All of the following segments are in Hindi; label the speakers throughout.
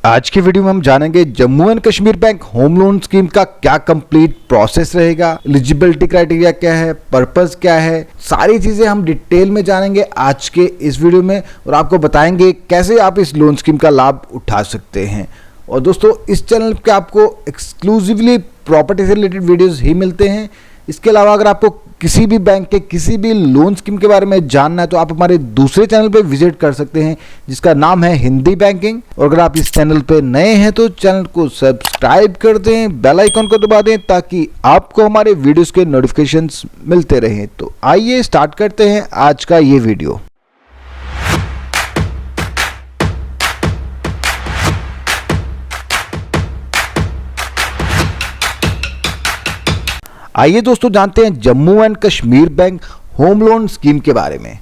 Speaker 1: आज की वीडियो में हम जानेंगे Jammu and Kashmir bank home loan scheme का क्या कंप्लीट प्रोसेस रहेगा, एलिजिबिलिटी क्राइटेरिया क्या है, पर्पस क्या है, सारी चीजें हम डिटेल में जानेंगे आज के इस वीडियो में और आपको बताएंगे कैसे आप इस लोन स्कीम का लाभ उठा सकते हैं। और दोस्तों इस चैनल पे आपको एक्सक्लूसिवली प्रॉपर्टी से रिलेटेड वीडियोस ही मिलते हैं। इसके अलावा अगर आपको किसी भी बैंक के किसी भी लोन स्कीम के बारे में जानना है तो आप हमारे दूसरे चैनल पे विजिट कर सकते हैं जिसका नाम है हिंदी बैंकिंग। और अगर आप इस चैनल पे नए हैं तो चैनल को सब्सक्राइब कर दें, बेल आइकन को दबा दें ताकि आपको हमारे वीडियोस के नोटिफिकेशंस मिलते रहें। तो आइए स्टार्ट करते हैं आज का ये वीडियो। आइए दोस्तों जानते हैं Jammu and Kashmir bank home loan scheme के बारे में।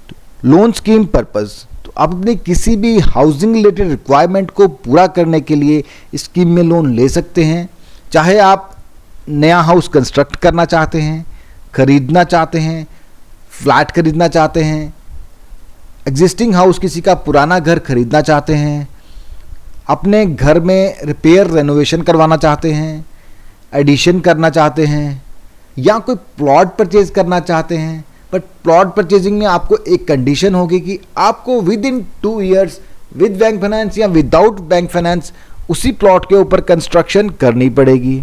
Speaker 1: तो लोन स्कीम पर्पस, तो आप अपनी किसी भी हाउसिंग रिलेटेड रिक्वायरमेंट को पूरा करने के लिए इस स्कीम में लोन ले सकते हैं। चाहे आप नया हाउस कंस्ट्रक्ट करना चाहते हैं, खरीदना चाहते हैं, फ्लैट खरीदना चाहते हैं, एग्जिस्टिंग हाउस किसी का पुराना घर खरीदना चाहते हैं, अपने घर में रिपेयर रेनोवेशन करवाना चाहते हैं, एडिशन करना चाहते हैं या कोई प्लॉट परचेज करना चाहते हैं। बट प्लॉट परचेजिंग में आपको एक कंडीशन होगी कि आपको with in 2 years with bank finance या विदाउट बैंक फाइनेंस उसी प्लॉट के ऊपर कंस्ट्रक्शन करनी पड़ेगी।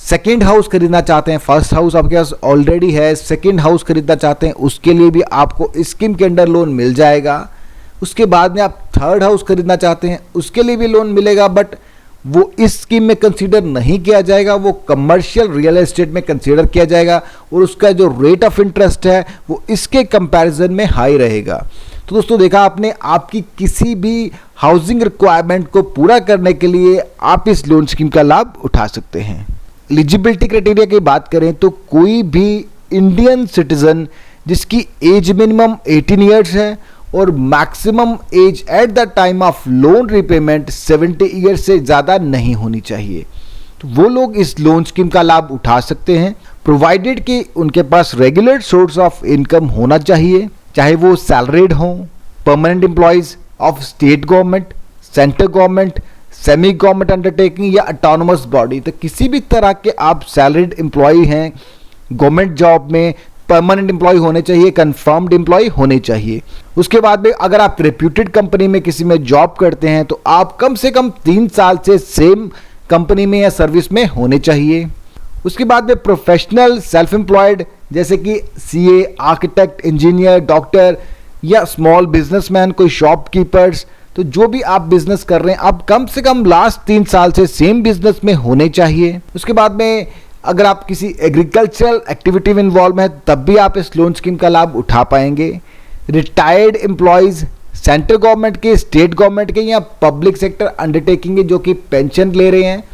Speaker 1: सेकंड हाउस खरीदना चाहते हैं, फर्स्ट हाउस आपके पास ऑलरेडी है, सेकंड हाउस खरीदना चाहते हैं, उसके लिए भी आपको स्कीम के अंडर लोन मिल जाएगा। उसके बाद में आप थर्ड हाउस खरीदना चाहते हैं, उसके लिए भी लोन मिलेगा, बट वो इस स्कीम में कंसीडर नहीं किया जाएगा, वो कमर्शियल रियल एस्टेट में कंसीडर किया जाएगा और उसका जो रेट ऑफ इंटरेस्ट है वो इसके कंपैरिजन में हाई रहेगा। तो दोस्तों देखा आपने, आपकी किसी भी हाउसिंग रिक्वायरमेंट को पूरा करने के लिए आप इस लोन स्कीम का लाभ उठा सकते हैं। एलिजिबिलिटी क्राइटेरिया की बात करें तो कोई भी इंडियन सिटीजन जिसकी एज मिनिमम 18 ईयर्स है और maximum age at the time of loan repayment 70 year से ज़्यादा नहीं होनी चाहिए, तो वो लोग इस लोन स्कीम का लाभ उठा सकते हैं, प्रोवाइडेड कि उनके पास रेगुलर सोर्स ऑफ इनकम होना चाहिए, चाहे वो सैलरीड हों, permanent employees of state government, central government, semi government undertaking या ऑटोनोमस बॉडी। तो किसी भी तरह के आप सैलरीड एम्प्लॉय हैं, गवर्नमेंट जॉब में परमानेंट एम्प्लॉय होने चाहिए, कंफर्म्ड एम्प्लॉय होने चाहिए। उसके बाद में अगर आप रेप्यूटेड कंपनी में किसी में जॉब करते हैं तो आप कम से कम 3 साल से सेम कंपनी में या सर्विस में होने चाहिए। उसके बाद में प्रोफेशनल सेल्फ एम्प्लॉयड जैसे कि सीए, आर्किटेक्ट, इंजीनियर, डॉक्टर या स्मॉल बिजनेसमैन, कोई शॉपकीपर्स, तो जो भी आप बिजनेस कर रहे हैं आप कम से कम लास्ट 3 साल से सेम बिजनेस में होने चाहिए। उसके बाद में अगर आप किसी एग्रीकल्चरल एक्टिविटी में इन्वॉल्व हैं तब भी आप इस लोन स्कीम का लाभ उठा पाएंगे। रिटायर्ड एम्प्लॉयज़ सेंट्रल गवर्नमेंट के, स्टेट गवर्नमेंट के या पब्लिक सेक्टर अंडरटेकिंग के जो कि पेंशन ले रहे हैं,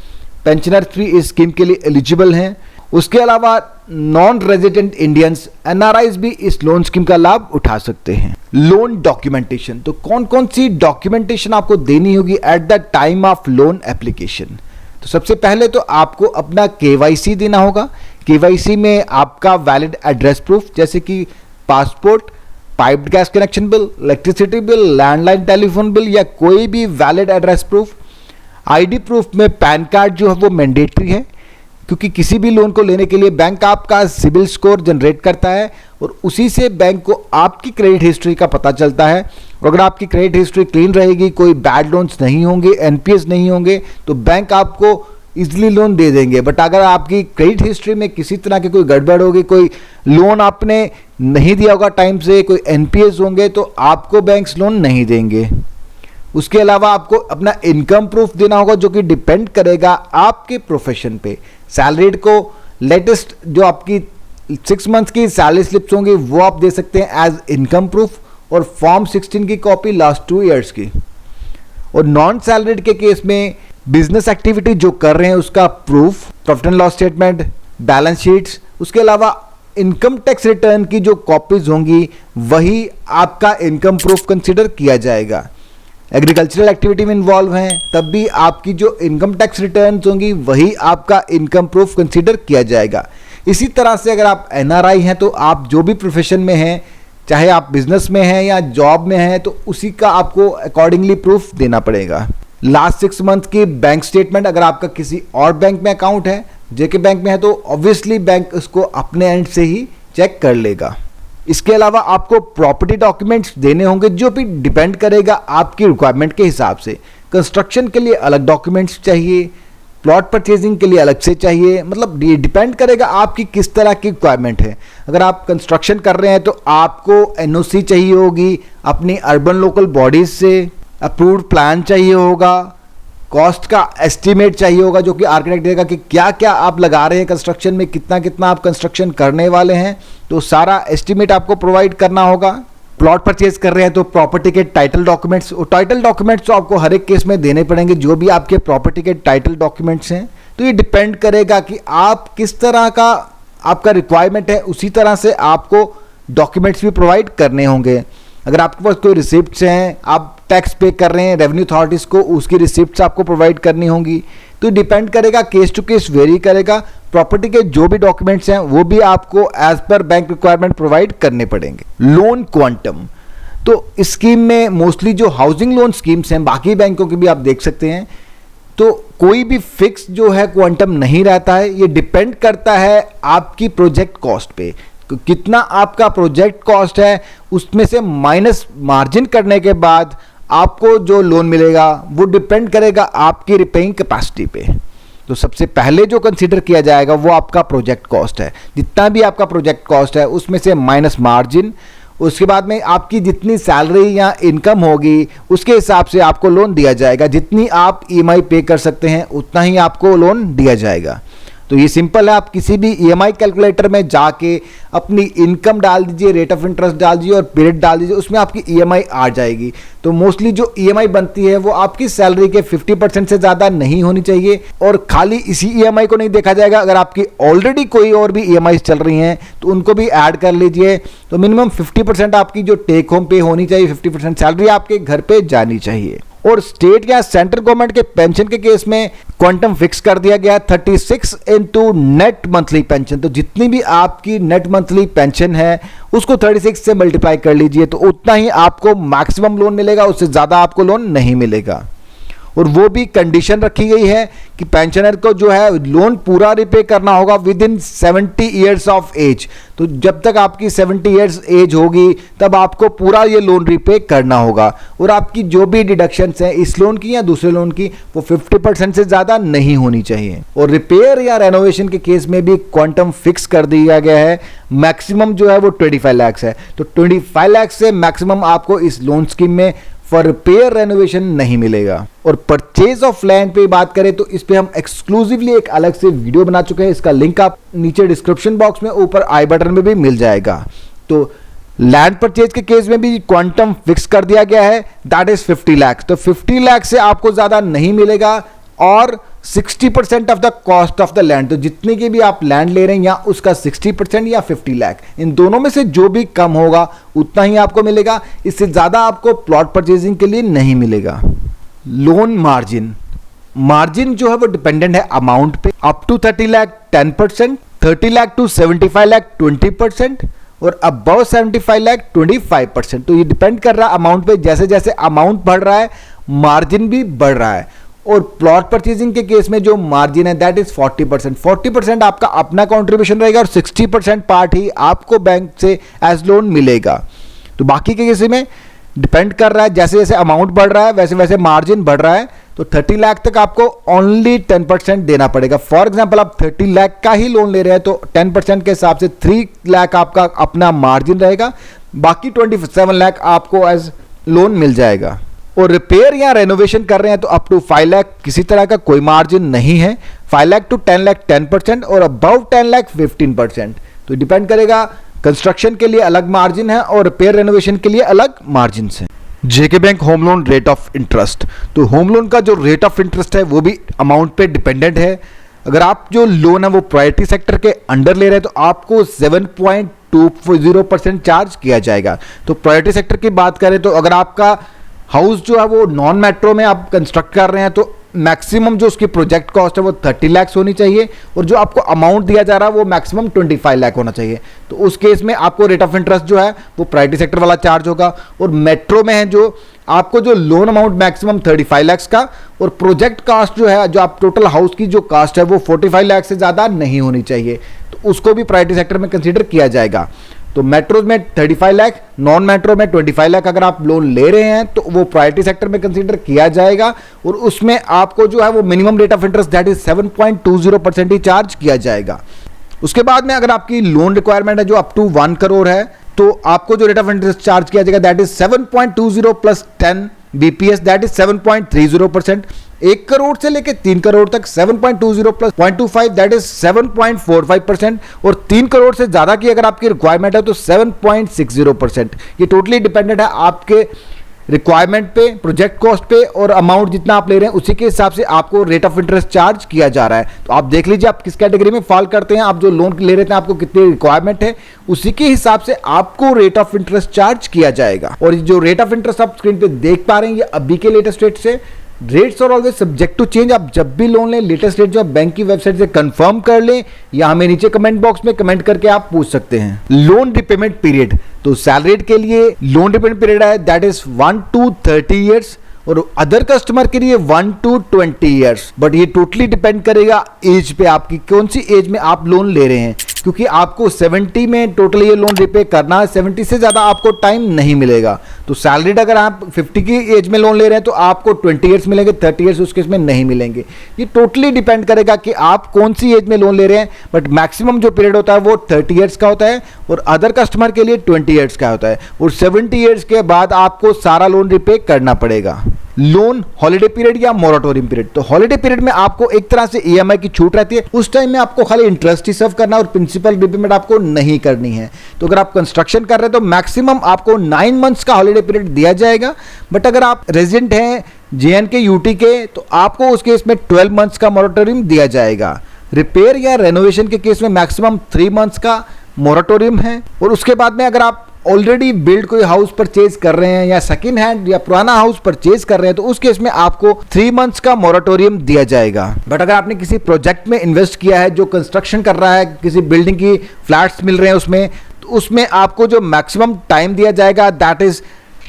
Speaker 1: पेंशनर्स भी इस स्कीम के लिए एलिजिबल हैं। उसके अलावा नॉन रेजिडेंट इंडियंस, एनआरआईज भी इस लोन स्कीम का लाभ उठा सकते हैं। लोन डॉक्यूमेंटेशन, तो कौन कौन सी डॉक्यूमेंटेशन आपको देनी होगी at the time of loan application. तो सबसे पहले तो आपको अपना केवाईसी देना होगा। केवाईसी में आपका वैलिड एड्रेस प्रूफ जैसे कि passport, piped gas connection bill, electricity bill, landline telephone bill या कोई भी valid address proof. ID proof में पैन कार्ड जो है वो मैंडेटरी है, क्योंकि किसी भी लोन को लेने के लिए बैंक आपका सिबिल स्कोर जनरेट करता है और उसी से बैंक को आपकी क्रेडिट हिस्ट्री का पता चलता है। और अगर आपकी क्रेडिट हिस्ट्री क्लीन रहेगी, कोई बैड लोन्स नहीं होंगे, एनपीएस नहीं होंगे, तो बैंक आपको इजीली लोन दे देंगे। बट अगर आपकी क्रेडिट हिस्ट्री में किसी तरह की कोई गड़बड़ होगी, कोई लोन आपने नहीं दिया होगा टाइम से, कोई एनपीएस होंगे, तो आपको बैंक्स लोन नहीं देंगे। उसके अलावा आपको अपना इनकम प्रूफ देना होगा जो कि डिपेंड करेगा आपके प्रोफेशन पे। सैलरीड को लेटेस्ट जो आपकी 6 मंथ्स की सैलरी स्लिप्स होंगी वो आप दे सकते हैं एज इनकम प्रूफ और फॉर्म 16 की कॉपी लास्ट 2 इयर्स की। और नॉन सैलरीड के केस में बिजनेस एक्टिविटी जो कर रहे हैं उसका proof, profit and loss statement, balance sheets, उसके अलावा इनकम टैक्स रिटर्न की जो कॉपीज होंगी वही आपका इनकम प्रूफ कंसिडर किया जाएगा। एग्रीकल्चरल एक्टिविटी में इन्वॉल्व हैं तब भी आपकी जो इनकम टैक्स रिटर्न्स होंगी वही आपका इनकम प्रूफ कंसीडर किया जाएगा। इसी तरह से अगर आप एनआरआई हैं तो आप जो भी प्रोफेशन में हैं, चाहे आप बिजनेस में हैं या जॉब में हैं, तो उसी का आपको अकॉर्डिंगली प्रूफ देना पड़ेगा। लास्ट 6 मंथ की बैंक स्टेटमेंट, अगर आपका किसी और बैंक में अकाउंट है, जेके बैंक में है, तो ऑब्वियसली बैंक उसको अपने एंड से ही चेक कर लेगा। इसके अलावा आपको प्रॉपर्टी डॉक्यूमेंट्स देने होंगे, जो भी डिपेंड करेगा आपकी रिक्वायरमेंट के हिसाब से। कंस्ट्रक्शन के लिए अलग डॉक्यूमेंट्स चाहिए, प्लॉट परचेजिंग के लिए अलग से चाहिए, मतलब ये डिपेंड करेगा आपकी किस तरह की रिक्वायरमेंट है। अगर आप कंस्ट्रक्शन कर रहे हैं तो आपको एनओसी चाहिए होगी, अपनी अर्बन लोकल बॉडीज से अप्रूव्ड प्लान चाहिए होगा, कॉस्ट का एस्टीमेट चाहिए होगा जो कि आर्किटेक्ट देगा कि क्या क्या आप लगा रहे हैं कंस्ट्रक्शन में, कितना कितना आप कंस्ट्रक्शन करने वाले हैं, तो सारा एस्टीमेट आपको प्रोवाइड करना होगा। प्लॉट परचेज कर रहे हैं तो प्रॉपर्टी के टाइटल डॉक्यूमेंट्स, और टाइटल डॉक्यूमेंट्स तो आपको हर एक केस में देने पड़ेंगे, जो भी आपके प्रॉपर्टी के टाइटल डॉक्यूमेंट्स हैं। तो ये डिपेंड करेगा कि आप किस तरह का आपका रिक्वायरमेंट है, उसी तरह से आपको डॉक्यूमेंट्स भी प्रोवाइड करने होंगे। अगर आपके पास कोई रिसिप्ट्स हैं, आप टैक्स पे कर रहे हैं रेवेन्यू अथॉरिटीज़ को, उसकी रिसिप्ट्स आपको प्रोवाइड करनी होंगी। तो डिपेंड करेगा, केस टू केस वेरी करेगा। प्रॉपर्टी के जो भी डॉक्यूमेंट्स हैं वो भी आपको as per bank requirement provide करने पड़ेंगे। लोन क्वांटम, तो इस स्कीम में मोस्टली जो हाउसिंग लोन स्कीम्स हैं, बाकी बैंकों की भी आप देख सकते हैं, तो कोई भी फिक्स जो है क्वांटम नहीं रहता है। ये डिपेंड करता है आपकी प्रोजेक्ट कॉस्ट पे, कितना आपका प्रोजेक्ट कॉस्ट है, उसमें से माइनस मार्जिन करने के बाद आपको जो लोन मिलेगा वो डिपेंड करेगा आपकी रिपेइंग कैपेसिटी पे। तो सबसे पहले जो कंसीडर किया जाएगा वो आपका प्रोजेक्ट कॉस्ट है। जितना भी आपका प्रोजेक्ट कॉस्ट है उसमें से माइनस मार्जिन, उसके बाद में आपकी जितनी सैलरी या इनकम होगी उसके हिसाब से आपको लोन दिया जाएगा। जितनी आप ईएमआई पे कर सकते हैं उतना ही आपको लोन दिया जाएगा। तो ये सिंपल है, आप किसी भी ईएमआई कैलकुलेटर में जाके अपनी इनकम डाल दीजिए, रेट ऑफ इंटरेस्ट डाल दीजिए और पीरियड डाल दीजिए, उसमें आपकी ईएमआई आ जाएगी। तो मोस्टली जो ईएमआई बनती है वो आपकी सैलरी के 50% से ज़्यादा नहीं होनी चाहिए। और खाली इसी ईएमआई को नहीं देखा जाएगा, अगर आपकी ऑलरेडी कोई और भी ईएमआई चल रही हैं तो उनको भी ऐड कर लीजिए। तो मिनिमम 50% आपकी जो टेक होम पे होनी चाहिए, 50% सैलरी आपके घर पे जानी चाहिए। और स्टेट या सेंट्रल गवर्नमेंट के पेंशन के केस में क्वांटम फिक्स कर दिया गया 36 इंटू नेट मंथली पेंशन। तो जितनी भी आपकी नेट मंथली पेंशन है उसको 36 से मल्टीप्लाई कर लीजिए, तो उतना ही आपको मैक्सिमम लोन मिलेगा, उससे ज़्यादा आपको लोन नहीं मिलेगा। और वो भी कंडीशन रखी गई है कि पेंशनर को जो है लोन पूरा रिपे करना होगा within 70 years of age. तो जब तक आपकी 70 ईयर्स एज होगी तब आपको पूरा ये लोन रिपे करना होगा। और आपकी जो भी डिडक्शंस हैं इस लोन की या दूसरे लोन की, वो 50% से ज़्यादा नहीं होनी चाहिए। और रिपेयर या रेनोवेशन के केस में भी क्वांटम फिक्स कर दिया गया है। मैक्सिमम जो है वो 25 लाख है। तो 25 लाख से मैक्सिमम आपको इस लोन स्कीम में फॉर रिपेयर रेनोवेशन नहीं मिलेगा। और परचेज ऑफ लैंड पे बात करें तो इस पे हम एक्सक्लूसिवली एक अलग से वीडियो बना चुके हैं, इसका लिंक आप नीचे डिस्क्रिप्शन बॉक्स में ऊपर आई बटन में भी मिल जाएगा। तो लैंड परचेज के केस में भी क्वांटम फिक्स कर दिया गया है, दैट इज 50 लाख। तो 50 लाख से आपको ज्यादा नहीं मिलेगा और 60% of the cost of the land, तो जितनी की भी आप लैंड ले रहे हैं या उसका 60% या 50 लाख, इन दोनों में से जो भी कम होगा उतना ही आपको मिलेगा। इससे ज़्यादा आपको प्लॉट परचेजिंग के लिए नहीं मिलेगा। लोन मार्जिन, मार्जिन जो है वो डिपेंडेंट है अमाउंट पे। Up to 30 lakh 10%, 30 lakh to 75 lakh 20% और अबव 75 लाख 25%। तो ये डिपेंड कर रहा है अमाउंट पे। जैसे जैसे अमाउंट बढ़ रहा है मार्जिन भी बढ़ रहा है। और प्लॉट परचेजिंग के केस में जो मार्जिन है दैट इज 40%। 40% आपका अपना कंट्रीब्यूशन रहेगा और 60% पार्ट ही आपको बैंक से एज लोन मिलेगा। तो बाकी के केस में डिपेंड कर रहा है, जैसे जैसे अमाउंट बढ़ रहा है वैसे वैसे मार्जिन बढ़ रहा है। तो 30 लाख तक आपको ओनली 10% देना पड़ेगा। फॉर एग्जांपल आप 30 लाख का ही लोन ले रहे हैं तो 10% के हिसाब से 3 लाख आपका अपना मार्जिन रहेगा, बाकी 27 लाख आपको एज लोन मिल जाएगा। और रिपेयर या रेनोवेशन कर रहे हैं तो अप टू 5 लाख किसी तरह का कोई मार्जिन नहीं है। 5 लाख टू 10 लाख 10% और अबव 10 लाख 15%। तो डिपेंड करेगा, कंस्ट्रक्शन के लिए अलग मार्जिन है और रिपेयर रेनोवेशन के लिए अलग मार्जिन है। JK bank home loan rate of interest, तो होम लोन का जो रेट ऑफ इंटरेस्ट है वो भी अमाउंट पे डिपेंडेंट है। अगर आप जो लोन है वो प्रायोरिटी सेक्टर के अंडर ले रहे हैं तो आपको 7.20% चार्ज किया जाएगा। तो प्रायोरिटी सेक्टर की बात करें तो अगर आपका हाउस जो है वो नॉन मेट्रो में आप कंस्ट्रक्ट कर रहे हैं तो मैक्सिमम जो उसकी प्रोजेक्ट कॉस्ट है वो 30 लाख होनी चाहिए और जो आपको अमाउंट दिया जा रहा है वो मैक्सिमम 25 लाख होना चाहिए। तो उस केस में आपको रेट ऑफ इंटरेस्ट जो है वो प्रायोरिटी सेक्टर वाला चार्ज होगा। और मेट्रो में है जो आपको जो लोन अमाउंट मैक्सिमम 35 लाख का और प्रोजेक्ट कास्ट जो है, जो आप टोटल हाउस की जो कास्ट है वो 45 लाख से ज़्यादा नहीं होनी चाहिए, तो उसको भी प्रायोरिटी सेक्टर में कंसीडर किया जाएगा। तो मेट्रो में 35 लाख, नॉन मेट्रो में 25 लाख अगर आप लोन ले रहे हैं तो वो प्रायोरिटी सेक्टर में कंसीडर किया जाएगा और उसमें आपको जो है वो minimum rate of interest that is 7.20% he charge किया जाएगा। उसके बाद में अगर आपकी लोन रिक्वायरमेंट है जो अप टू 1 करोड़ है तो आपको जो रेट ऑफ इंटरेस्ट चार्ज किया जाएगा that is 7.20 plus 10 BPS that is 7.30%। 1 crore से लेके 3 करोड़ तक 7.20 प्लस 0.25 दैट इज 7.45% और 3 करोड़ से ज्यादा की अगर आपकी रिक्वायरमेंट है तो 7.60%। ये टोटली डिपेंडेंट है आपके रिक्वायरमेंट पे, प्रोजेक्ट कॉस्ट पे और अमाउंट जितना आप ले रहे हैं उसी के हिसाब से आपको रेट ऑफ इंटरेस्ट चार्ज किया जा रहा है। तो आप देख लीजिए आप किस कैटेगरी में फॉल करते हैं, आप जो लोन ले रहे थे आपको कितनी रिक्वायरमेंट है उसी के हिसाब से आपको रेट ऑफ इंटरेस्ट चार्ज किया जाएगा। और जो रेट ऑफ इंटरेस्ट आप स्क्रीन पे देख पा रहे हैं ये अभी के लेटेस्ट रेट से, रेट्स और ऑलवेज सब्जेक्ट टू चेंज। आप जब भी लोन लें लेटेस्ट रेट जो आप बैंक की वेबसाइट से कंफर्म कर लें या हमें नीचे कमेंट बॉक्स में कमेंट करके आप पूछ सकते हैं। लोन रिपेमेंट पीरियड, तो सैलरीड के लिए लोन रिपेमेंट पीरियड है दैट इज 1 to 30 ईयर्स और अदर कस्टमर के लिए 1 to 20 ईयर्स। बट ये टोटली डिपेंड करेगा एज पे, आपकी कौन सी एज में आप लोन ले रहे हैं, क्योंकि आपको 70 में टोटली ये लोन रिपे करना है, 70 से ज़्यादा आपको टाइम नहीं मिलेगा। तो सैलरीड अगर आप 50 की एज में लोन ले रहे हैं तो आपको 20 ईयर्स मिलेंगे, 30 ईयर्स उस केस में नहीं मिलेंगे। ये टोटली डिपेंड करेगा कि आप कौन सी एज में लोन ले रहे हैं। बट मैक्सिमम जो पीरियड होता है वो 30 ईयर्स का होता है और अदर कस्टमर के लिए 20 ईयर्स का होता है और 70 ईयर्स के बाद आपको सारा लोन रिपे करना पड़ेगा। लोन हॉलिडे पीरियड या मोराटोरियम पीरियड, तो हॉलिडे पीरियड में आपको एक तरह से ईएमआई की छूट रहती है, उस टाइम में आपको खाली इंटरेस्ट ही सर्व करना और प्रिंसिपल रिपेमेंट आपको नहीं करनी है। तो अगर आप कंस्ट्रक्शन कर रहे हैं तो मैक्सिमम आपको 9 मंथ्स का हॉलिडे पीरियड दिया जाएगा। बट अगर आप रेजिडेंट हैं जेएनके यूटी के तो आपको उस केस में 12 मंथ्स का मोराटोरियम दिया जाएगा। रिपेयर या रेनोवेशन के केस में मैक्सिमम 3 मंथ्स का मोराटोरियम है। और उसके बाद में अगर आप ऑलरेडी बिल्ड कोई हाउस परचेज कर रहे हैं या सेकंड हैंड या पुराना हाउस परचेज कर रहे हैं तो उस केस में आपको 3 मंथ्स का मोराटोरियम दिया जाएगा। बट अगर आपने किसी प्रोजेक्ट में इन्वेस्ट किया है जो कंस्ट्रक्शन कर रहा है, किसी बिल्डिंग की फ्लैट्स मिल रहे हैं उसमें, तो उसमें आपको जो मैक्सिमम टाइम दिया जाएगा that is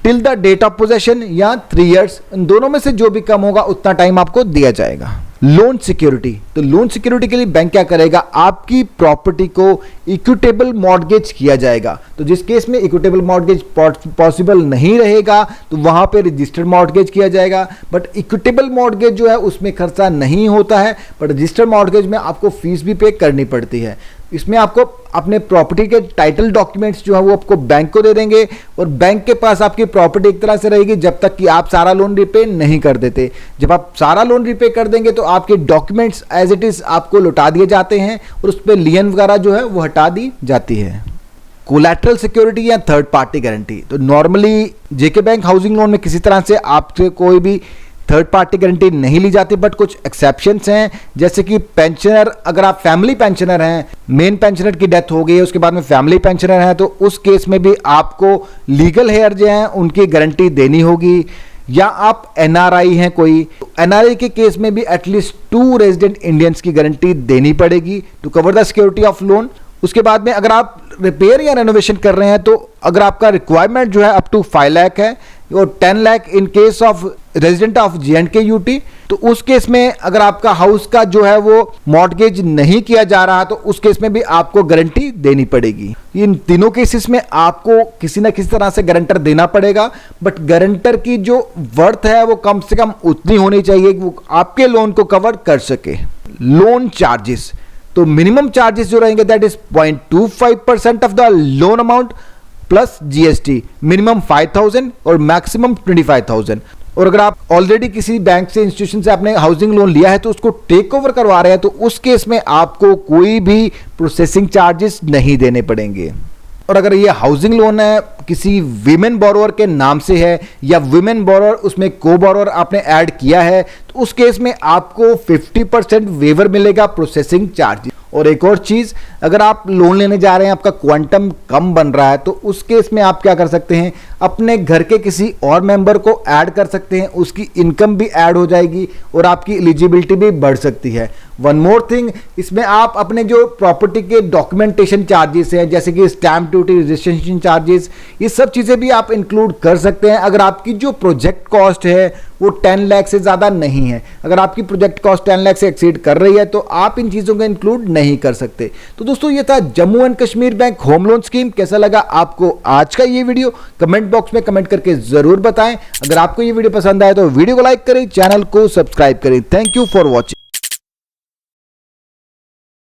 Speaker 1: till the date of possession या 3 ईयर्स। इन दोनों में से जो भी कम होगा उतना टाइम आपको दिया जाएगा। लोन सिक्योरिटी, तो लोन सिक्योरिटी के लिए बैंक क्या करेगा, आपकी प्रॉपर्टी को इक्विटेबल मॉर्गेज किया जाएगा। तो जिस केस में इक्विटेबल मॉर्गेज पॉसिबल नहीं रहेगा तो वहां पे रजिस्टर्ड मॉर्गेज किया जाएगा। बट इक्विटेबल मॉर्गेज जो है उसमें खर्चा नहीं होता है, बट रजिस्टर्ड मॉर्गेज में आपको फीस भी पे करनी पड़ती है। इसमें आपको अपने प्रॉपर्टी के टाइटल डॉक्यूमेंट्स जो है वो आपको बैंक को दे देंगे और बैंक के पास आपकी प्रॉपर्टी एक तरह से रहेगी जब तक कि आप सारा लोन रिपे नहीं कर देते। जब आप सारा लोन रिपे कर देंगे तो आपके डॉक्यूमेंट्स एज इट इज आपको लौटा दिए जाते हैं और उस पर लियन वगैरह जो है वो हटा दी जाती है। कोलैटरल सिक्योरिटी या थर्ड पार्टी गारंटी, तो नॉर्मली जेके बैंक हाउसिंग लोन में किसी तरह से आपसे कोई भी थर्ड पार्टी गारंटी नहीं ली जाती, बट कुछ एक्सेप्शंस हैं जैसे कि पेंशनर, अगर आप फैमिली पेंशनर हैं, मेन पेंशनर की डेथ हो गई है उसके बाद में फैमिली पेंशनर है तो उस केस में भी आपको लीगल हेयर जो हैं उनकी गारंटी देनी होगी। या आप एनआरआई हैं कोई, तो एनआरआई के केस में भी एटलीस्ट 2 रेजिडेंट इंडियंस की गारंटी देनी पड़ेगी to cover the security of loan. उसके बाद में अगर आप रिपेयर या रेनोवेशन कर रहे हैं तो अगर आपका रिक्वायरमेंट जो है अप टू 5 लाख है और 10 lakh in case of resident of J&K UT, तो उस केस में अगर आपका हाउस का जो है वो मॉर्गेज नहीं किया जा रहा तो उस केस में भी आपको गारंटी देनी पड़ेगी। इन तीनों केसेस में आपको किसी ना किसी तरह से गारंटर देना पड़ेगा, बट गारंटर की जो वर्थ है वो कम से कम उतनी होनी चाहिए कि वो आपके लोन को कवर कर सके। लोन चार्जेस, तो मिनिमम चार्जेस जो रहेंगे that is 0.25% of the loan amount plus GST, minimum 5,000 और मैक्सिमम 25,000। और अगर आप ऑलरेडी किसी बैंक से, इंस्टीट्यूशन से आपने हाउसिंग लोन लिया है तो उसको टेक ओवर करवा रहे हैं तो उस केस में आपको कोई भी प्रोसेसिंग चार्जेस नहीं देने पड़ेंगे। और अगर ये हाउसिंग लोन है किसी वीमेन बोरोवर के नाम से है या वीमेन बोरोवर उसमें को बोरोवर आपने ऐड किया है, तो उस केस में आपको 50% वेवर मिलेगा प्रोसेसिंग चार्ज। और एक और चीज़, अगर आप लोन लेने जा रहे हैं, आपका क्वांटम कम बन रहा है, तो उस केस में आप क्या कर सकते हैं, अपने घर के किसी और मेंबर को ऐड कर सकते हैं, उसकी इनकम भी ऐड हो जाएगी और आपकी एलिजिबिलिटी भी बढ़ सकती है। वन मोर थिंग, इसमें आप अपने जो प्रॉपर्टी के डॉक्यूमेंटेशन चार्जेस हैं, जैसे कि स्टैम्प ड्यूटी, रजिस्ट्रेशन चार्जेस, ये सब चीज़ें भी आप इंक्लूड कर सकते हैं अगर आपकी जो प्रोजेक्ट कॉस्ट है वो 10 लाख से ज़्यादा नहीं है। अगर आपकी प्रोजेक्ट कॉस्ट 10 लाख से एक्सीड कर रही है तो आप इन चीज़ों को इंक्लूड नहीं कर सकते। तो दोस्तों ये था Jammu and Kashmir bank home loan scheme. कैसा लगा आपको आज का ये वीडियो, कमेंट बॉक्स में कमेंट करके ज़रूर बताएं। अगर आपको ये वीडियो पसंद आए तो वीडियो को लाइक करें, चैनल को सब्सक्राइब करें। Thank you for watching.